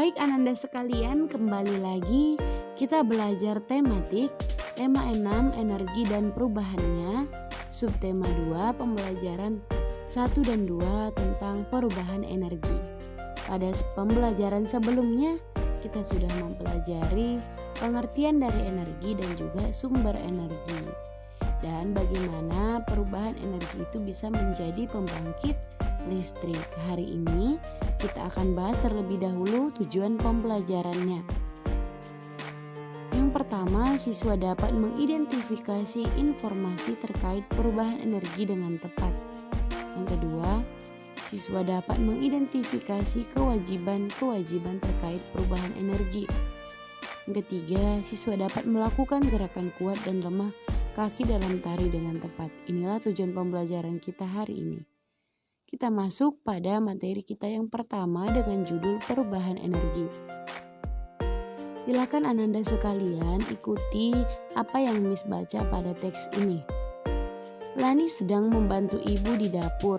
Baik Ananda sekalian, kembali lagi kita belajar tematik tema 6 energi dan perubahannya, subtema 2 pembelajaran 1 dan 2 tentang perubahan energi. Pada pembelajaran sebelumnya kita sudah mempelajari pengertian dari energi dan juga sumber energi, dan bagaimana perubahan energi itu bisa menjadi pembangkit listrik. Hari ini kita akan bahas terlebih dahulu tujuan pembelajarannya. Yang pertama, siswa dapat mengidentifikasi informasi terkait perubahan energi dengan tepat. Yang kedua, siswa dapat mengidentifikasi kewajiban-kewajiban terkait perubahan energi. Yang ketiga, siswa dapat melakukan gerakan kuat dan lemah kaki dalam tari dengan tepat. Inilah tujuan pembelajaran kita hari ini. Kita masuk pada materi kita yang pertama dengan judul perubahan energi. Silakan Ananda sekalian ikuti apa yang Miss baca pada teks ini. Lani sedang membantu ibu di dapur.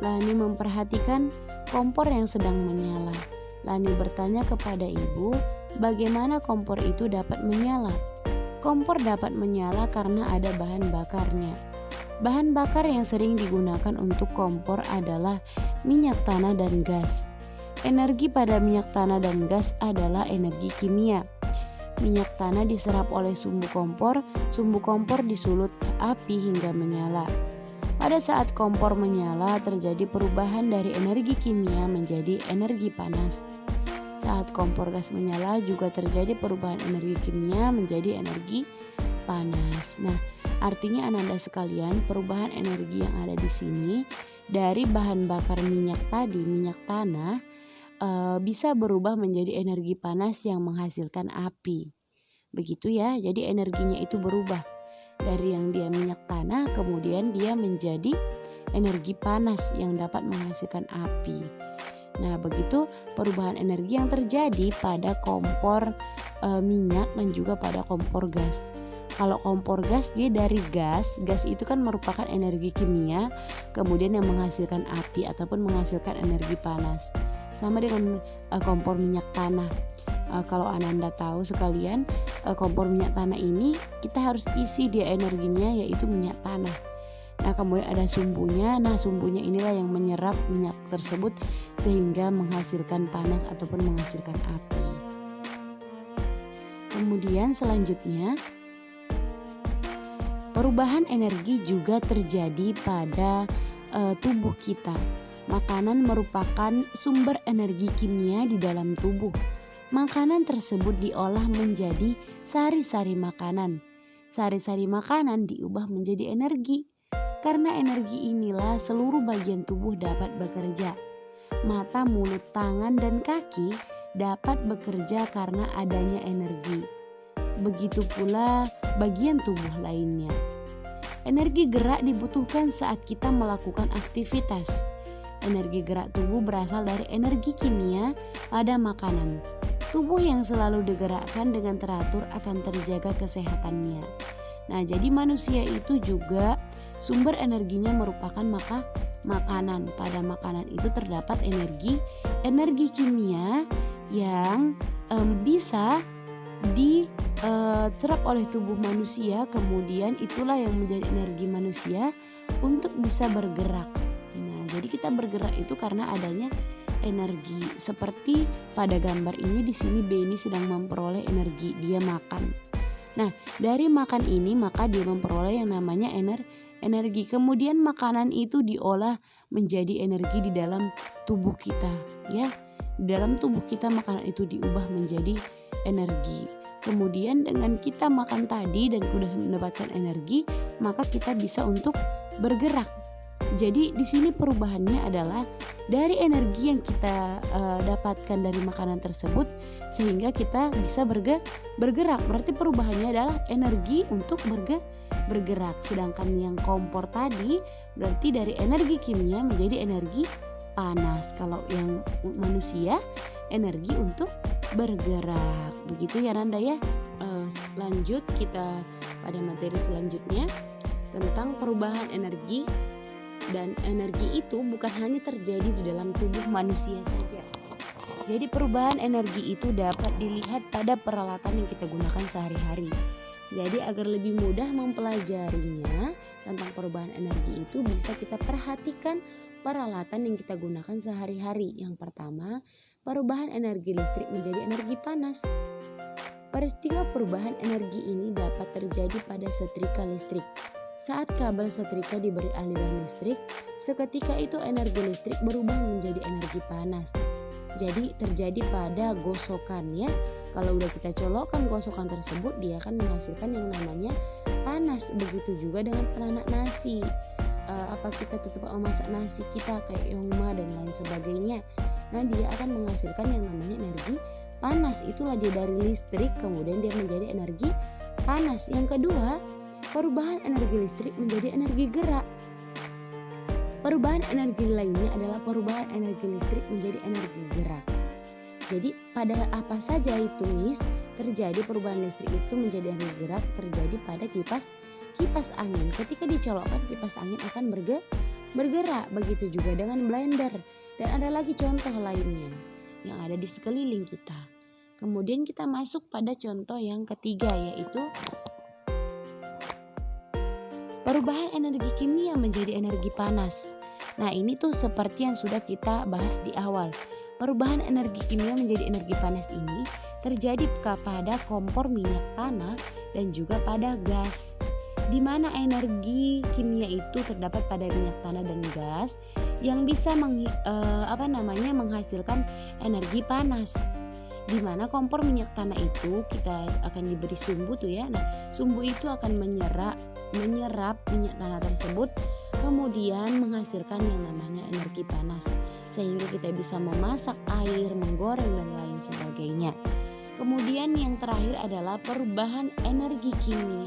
Lani memperhatikan kompor yang sedang menyala. Lani bertanya kepada ibu, bagaimana kompor itu dapat menyala? Kompor dapat menyala karena ada bahan bakarnya. Bahan bakar yang sering digunakan untuk kompor adalah minyak tanah dan gas. Energi pada minyak tanah dan gas adalah energi kimia. Minyak tanah diserap oleh sumbu kompor disulut api hingga menyala. Pada saat kompor menyala, terjadi perubahan dari energi kimia menjadi energi panas. Saat kompor gas menyala juga terjadi perubahan energi kimia menjadi energi panas. Nah, artinya Ananda sekalian, perubahan energi yang ada di sini dari bahan bakar minyak tanah bisa berubah menjadi energi panas yang menghasilkan api. Begitu ya, jadi energinya itu berubah dari yang dia minyak tanah, kemudian dia menjadi energi panas yang dapat menghasilkan api. Nah, begitu perubahan energi yang terjadi pada kompor minyak dan juga pada kompor gas. Kalau kompor gas dia dari gas itu kan merupakan energi kimia, kemudian yang menghasilkan api ataupun menghasilkan energi panas. Sama dengan kompor minyak tanah. Kalau Ananda tahu sekalian, kompor minyak tanah ini kita harus isi dia energinya yaitu minyak tanah. Nah, kemudian ada sumbunya. Nah, sumbunya inilah yang menyerap minyak tersebut sehingga menghasilkan panas ataupun menghasilkan api. Kemudian selanjutnya, perubahan energi juga terjadi pada tubuh kita. Makanan merupakan sumber energi kimia di dalam tubuh. Makanan tersebut diolah menjadi sari-sari makanan. Sari-sari makanan diubah menjadi energi. Karena energi inilah seluruh bagian tubuh dapat bekerja. Mata, mulut, tangan, dan kaki dapat bekerja karena adanya energi. Begitu pula bagian tubuh lainnya. Energi gerak dibutuhkan saat kita melakukan aktivitas. Energi gerak tubuh berasal dari energi kimia pada makanan. Tubuh yang selalu digerakkan dengan teratur akan terjaga kesehatannya. Nah, jadi manusia itu juga sumber energinya merupakan makanan. Pada makanan itu terdapat energi kimia yang bisa dicerap oleh tubuh manusia, kemudian itulah yang menjadi energi manusia untuk bisa bergerak. Nah, jadi kita bergerak itu karena adanya energi. Seperti pada gambar ini, di sini Beni sedang memperoleh energi, dia makan. Nah, dari makan ini maka dia memperoleh yang namanya energi. Kemudian makanan itu diolah menjadi energi di dalam tubuh kita, ya. Di dalam tubuh kita makanan itu diubah menjadi energi. Kemudian dengan kita makan tadi dan sudah mendapatkan energi, maka kita bisa untuk bergerak. Jadi di sini perubahannya adalah dari energi yang kita dapatkan dari makanan tersebut sehingga kita bisa bergerak. Berarti perubahannya adalah energi untuk bergerak. Sedangkan yang kompor tadi berarti dari energi kimia menjadi energi panas. Kalau yang manusia energi untuk bergerak. Begitu ya Nanda ya. Lanjut kita pada materi selanjutnya tentang perubahan energi. Dan energi itu bukan hanya terjadi di dalam tubuh manusia saja, Jadi perubahan energi itu dapat dilihat pada peralatan yang kita gunakan sehari-hari. Jadi agar lebih mudah mempelajarinya tentang perubahan energi itu bisa kita perhatikan peralatan yang kita gunakan sehari-hari. Yang pertama, perubahan energi listrik menjadi energi panas. Peristiwa perubahan energi ini dapat terjadi pada setrika listrik. Saat kabel setrika diberi aliran listrik, seketika itu energi listrik berubah menjadi energi panas. Jadi terjadi pada gosokan ya. Kalau udah kita colokkan gosokan tersebut, dia akan menghasilkan yang namanya panas. Begitu juga dengan penanak nasi. Apa kita tutup memasak nasi kita kayak yongma dan lain sebagainya. Nah, dia akan menghasilkan yang namanya energi panas. Itulah dia dari listrik kemudian dia menjadi energi panas. Yang kedua, perubahan energi listrik menjadi energi gerak. Perubahan energi lainnya adalah perubahan energi listrik menjadi energi gerak. Jadi pada apa saja itu Miss terjadi perubahan listrik itu menjadi energi gerak terjadi pada kipas angin. Ketika dicolokkan kipas angin akan bergerak. Begitu juga dengan blender. Dan ada lagi contoh lainnya yang ada di sekeliling kita. Kemudian kita masuk pada contoh yang ketiga yaitu perubahan energi kimia menjadi energi panas. Nah, ini tuh seperti yang sudah kita bahas di awal. Perubahan energi kimia menjadi energi panas ini terjadi pada kompor minyak tanah dan juga pada gas. Di mana energi kimia itu terdapat pada minyak tanah dan gas yang bisa menghasilkan energi panas. Di mana kompor minyak tanah itu kita akan diberi sumbu tuh ya. Nah, sumbu itu akan menyerap minyak tanah tersebut kemudian menghasilkan yang namanya energi panas sehingga kita bisa memasak air, menggoreng dan lain sebagainya. Kemudian yang terakhir adalah perubahan energi kimia.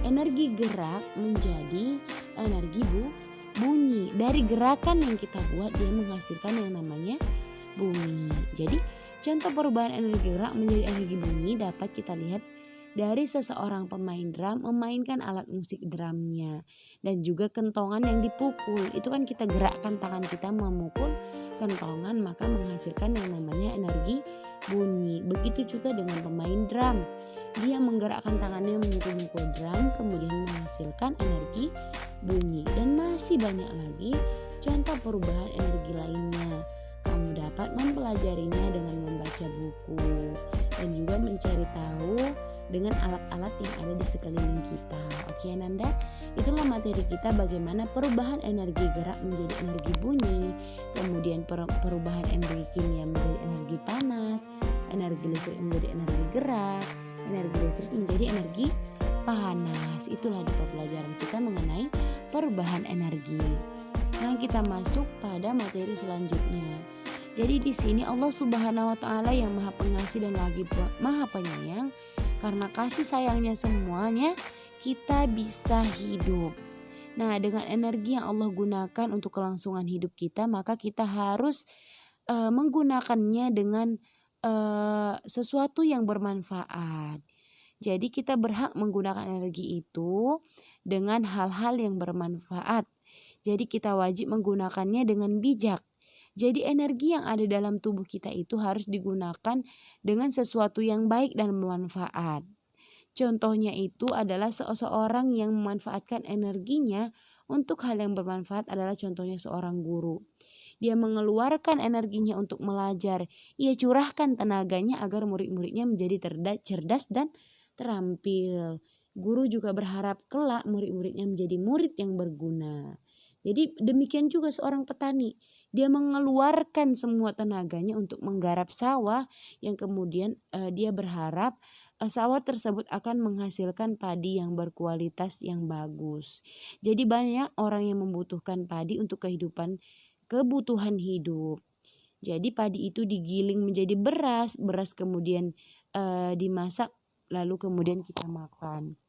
Energi gerak menjadi energi bunyi. Dari gerakan yang kita buat dia menghasilkan yang namanya bunyi. Jadi contoh perubahan energi gerak menjadi energi bunyi dapat kita lihat dari seseorang pemain drum memainkan alat musik drumnya dan juga kentongan yang dipukul. Itu kan kita gerakkan tangan kita memukul kentongan maka menghasilkan yang namanya energi bunyi. Begitu juga dengan pemain drum. Dia menggerakkan tangannya memukul drum kemudian menghasilkan energi bunyi. Dan masih banyak lagi contoh perubahan energi lainnya. Kamu dapat mempelajarinya dengan membaca buku dan juga mencari tahu dengan alat-alat yang ada di sekeliling kita. Oke Nanda, itulah materi kita bagaimana perubahan energi gerak menjadi energi bunyi, kemudian perubahan energi kimia menjadi energi panas, energi listrik menjadi energi gerak, energi listrik menjadi energi panas. Itulah di pelajaran kita mengenai perubahan energi. Nah, kita masuk pada materi selanjutnya. Jadi di sini Allah Subhanahu wa taala yang Maha Pengasih dan lagi Maha Penyayang, karena kasih sayangnya semuanya kita bisa hidup. Nah, dengan energi yang Allah gunakan untuk kelangsungan hidup kita, maka kita harus menggunakannya dengan sesuatu yang bermanfaat. Jadi kita berhak menggunakan energi itu dengan hal-hal yang bermanfaat. Jadi kita wajib menggunakannya dengan bijak. Jadi energi yang ada dalam tubuh kita itu harus digunakan dengan sesuatu yang baik dan bermanfaat. Contohnya itu adalah seseorang yang memanfaatkan energinya untuk hal yang bermanfaat adalah contohnya seorang guru. Dia mengeluarkan energinya untuk belajar. Ia curahkan tenaganya agar murid-muridnya menjadi cerdas dan terampil. Guru juga berharap kelak murid-muridnya menjadi murid yang berguna. Jadi demikian juga seorang petani. Dia mengeluarkan semua tenaganya untuk menggarap sawah yang kemudian dia berharap sawah tersebut akan menghasilkan padi yang berkualitas yang bagus. Jadi banyak orang yang membutuhkan padi untuk kebutuhan hidup. Jadi padi itu digiling menjadi beras, beras kemudian dimasak lalu kemudian kita makan.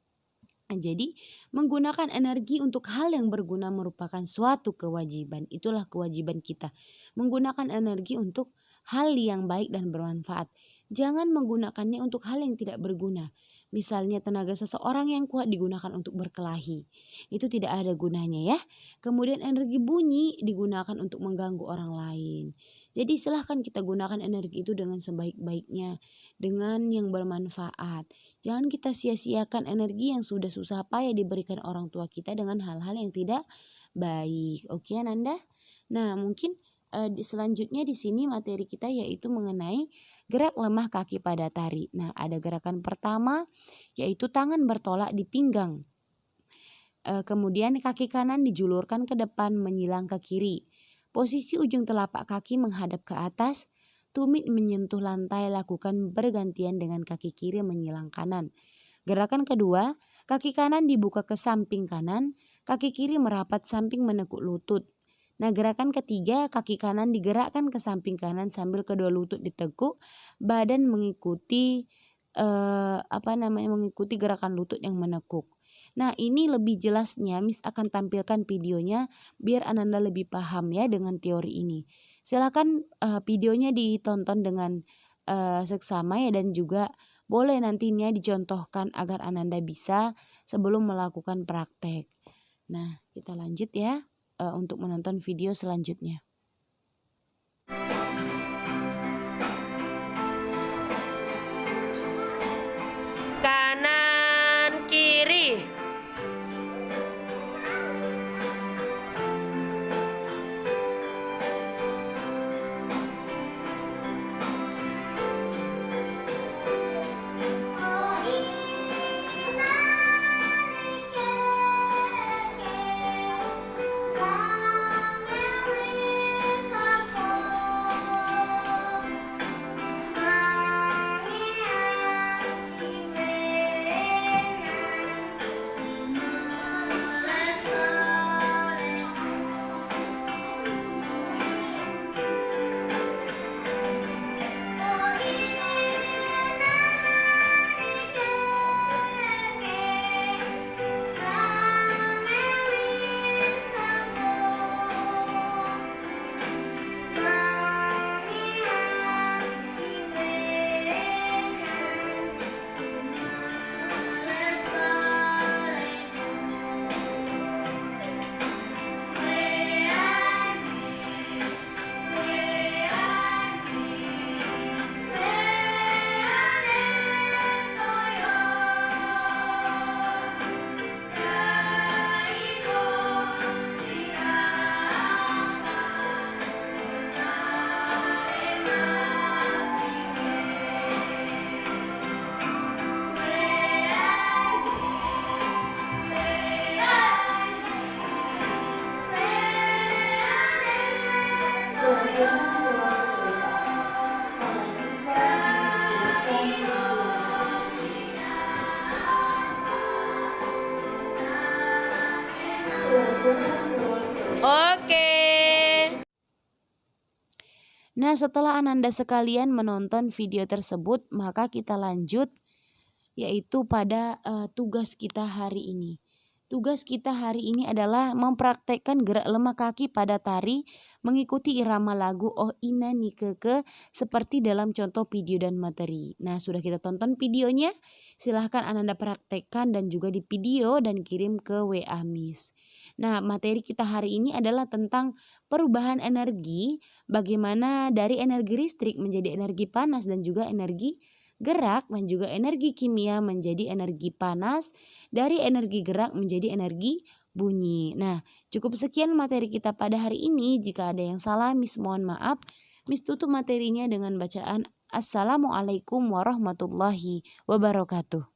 Jadi menggunakan energi untuk hal yang berguna merupakan suatu kewajiban. Itulah kewajiban kita. Menggunakan energi untuk hal yang baik dan bermanfaat. Jangan menggunakannya untuk hal yang tidak berguna. Misalnya tenaga seseorang yang kuat digunakan untuk berkelahi. Itu tidak ada gunanya ya. Kemudian energi bunyi digunakan untuk mengganggu orang lain. Jadi silahkan kita gunakan energi itu dengan sebaik-baiknya, dengan yang bermanfaat. Jangan kita sia-siakan energi yang sudah susah payah diberikan orang tua kita dengan hal-hal yang tidak baik. Oke Ananda? Nah mungkin selanjutnya di sini materi kita yaitu mengenai gerak lemah kaki pada tari. Nah ada gerakan pertama yaitu tangan bertolak di pinggang. Kemudian kaki kanan dijulurkan ke depan menyilang ke kiri. Posisi ujung telapak kaki menghadap ke atas, tumit menyentuh lantai, lakukan bergantian dengan kaki kiri menyilang kanan. Gerakan kedua, kaki kanan dibuka ke samping kanan, kaki kiri merapat samping menekuk lutut. Nah gerakan ketiga, kaki kanan digerakkan ke samping kanan sambil kedua lutut ditekuk, badan mengikuti mengikuti gerakan lutut yang menekuk. Nah ini lebih jelasnya Miss akan tampilkan videonya biar Ananda lebih paham ya dengan teori ini. Silakan videonya ditonton dengan seksama ya, dan juga boleh nantinya dicontohkan agar Ananda bisa sebelum melakukan praktek. Nah kita lanjut ya untuk menonton video selanjutnya. Kanan kiri. Oke. Nah setelah Ananda sekalian menonton video tersebut, maka kita lanjut yaitu pada tugas kita hari ini. Tugas kita hari ini adalah mempraktekkan gerak lemah kaki pada tari mengikuti irama lagu Oh Ina Nikeke seperti dalam contoh video dan materi. Nah sudah kita tonton videonya, silahkan Ananda praktekkan dan juga di video dan kirim ke WA Miss. Nah materi kita hari ini adalah tentang perubahan energi, bagaimana dari energi listrik menjadi energi panas dan juga energi gerak, dan juga energi kimia menjadi energi panas, dari energi gerak menjadi energi bunyi. Nah cukup sekian materi kita pada hari ini. Jika ada yang salah Miss mohon maaf. Miss tutup materinya dengan bacaan Assalamualaikum warahmatullahi wabarakatuh.